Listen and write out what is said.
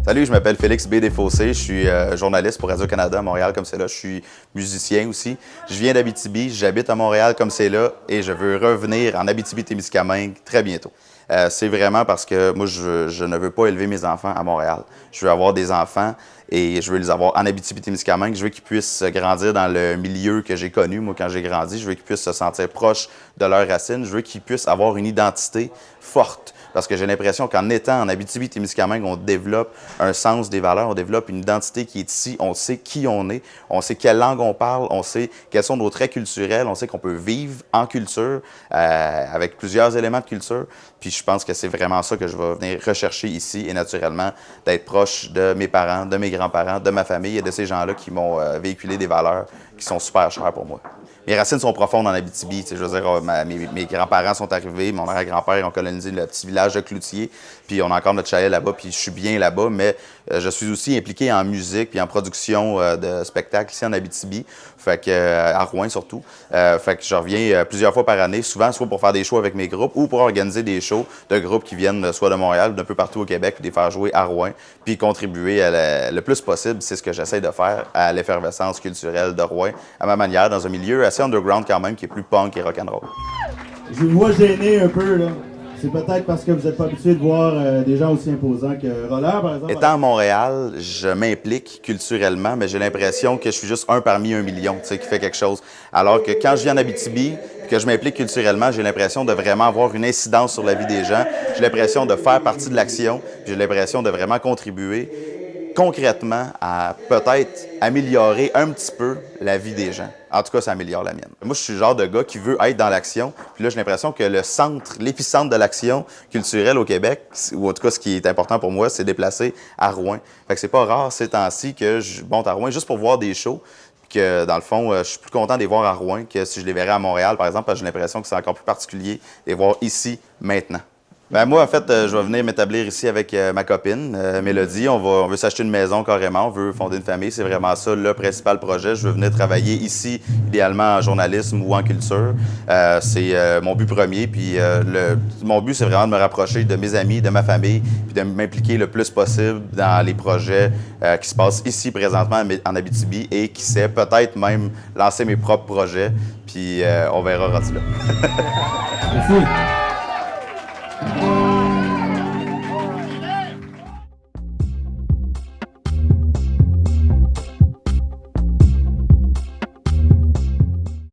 Salut, je m'appelle Félix B. Desfossés, je suis journaliste pour Radio-Canada à Montréal comme c'est là. Je suis musicien aussi. Je viens d'Abitibi, j'habite à Montréal comme c'est là et je veux revenir en Abitibi-Témiscamingue très bientôt. C'est vraiment parce que moi, je ne veux pas élever mes enfants à Montréal. Je veux avoir des enfants et je veux les avoir en Abitibi-Témiscamingue. Je veux qu'ils puissent grandir dans le milieu que j'ai connu, moi, quand j'ai grandi. Je veux qu'ils puissent se sentir proches de leurs racines. Je veux qu'ils puissent avoir une identité forte. Parce que j'ai l'impression qu'en étant en Abitibi-Témiscamingue, on développe un sens des valeurs, on développe une identité qui est ici, on sait qui on sait quelle langue on parle, on sait quels sont nos traits culturels, on sait qu'on peut vivre en culture avec plusieurs éléments de culture. Puis je pense que c'est vraiment ça que je vais venir rechercher ici et naturellement d'être proche de mes parents, de mes grands-parents, de ma famille et de ces gens-là qui m'ont véhiculé des valeurs qui sont super chères pour moi. Mes racines sont profondes en Abitibi. Je veux dire, mes grands-parents sont arrivés, mon arrière-grand-père a colonisé le petit village de Cloutier, puis on a encore notre chalet là-bas, puis je suis bien là-bas, mais je suis aussi impliqué en musique puis en production de spectacles ici en Abitibi, fait que, à Rouen surtout. Fait que je reviens plusieurs fois par année, souvent soit pour faire des shows avec mes groupes ou pour organiser des shows de groupes qui viennent soit de Montréal ou d'un peu partout au Québec, puis les faire jouer à Rouen, puis contribuer le plus possible, c'est ce que j'essaie de faire, à l'effervescence culturelle de Rouen, à ma manière, dans un milieu assez underground quand même, qui est plus punk et rock'n'roll. Je vous vois gêné un peu, là. C'est peut-être parce que vous n'êtes pas habitué de voir des gens aussi imposants que Roller, par exemple. Étant à Montréal, je m'implique culturellement, mais j'ai l'impression que je suis juste un parmi 1 million, tu sais, qui fait quelque chose. Alors que quand je viens en Abitibi, que je m'implique culturellement, j'ai l'impression de vraiment avoir une incidence sur la vie des gens. J'ai l'impression de faire partie de l'action, j'ai l'impression de vraiment contribuer concrètement à peut-être améliorer un petit peu la vie des gens. En tout cas, ça améliore la mienne. Moi, je suis le genre de gars qui veut être dans l'action. Puis là, j'ai l'impression que l'épicentre de l'action culturelle au Québec, ou en tout cas, ce qui est important pour moi, c'est déplacé à Rouen. Fait que c'est pas rare ces temps-ci que je monte à Rouen juste pour voir des shows. Puis que, dans le fond, je suis plus content de les voir à Rouen que si je les verrais à Montréal, par exemple, parce que j'ai l'impression que c'est encore plus particulier de les voir ici, maintenant. Ben moi, en fait, je vais venir m'établir ici avec ma copine, Mélodie. On veut s'acheter une maison carrément, on veut fonder une famille. C'est vraiment ça le principal projet. Je veux venir travailler ici, idéalement en journalisme ou en culture. C'est mon but premier. Puis mon but, c'est vraiment de me rapprocher de mes amis, de ma famille, puis de m'impliquer le plus possible dans les projets qui se passent ici présentement en Abitibi et qui sait peut-être même lancer mes propres projets. Puis on verra rendu là. Merci.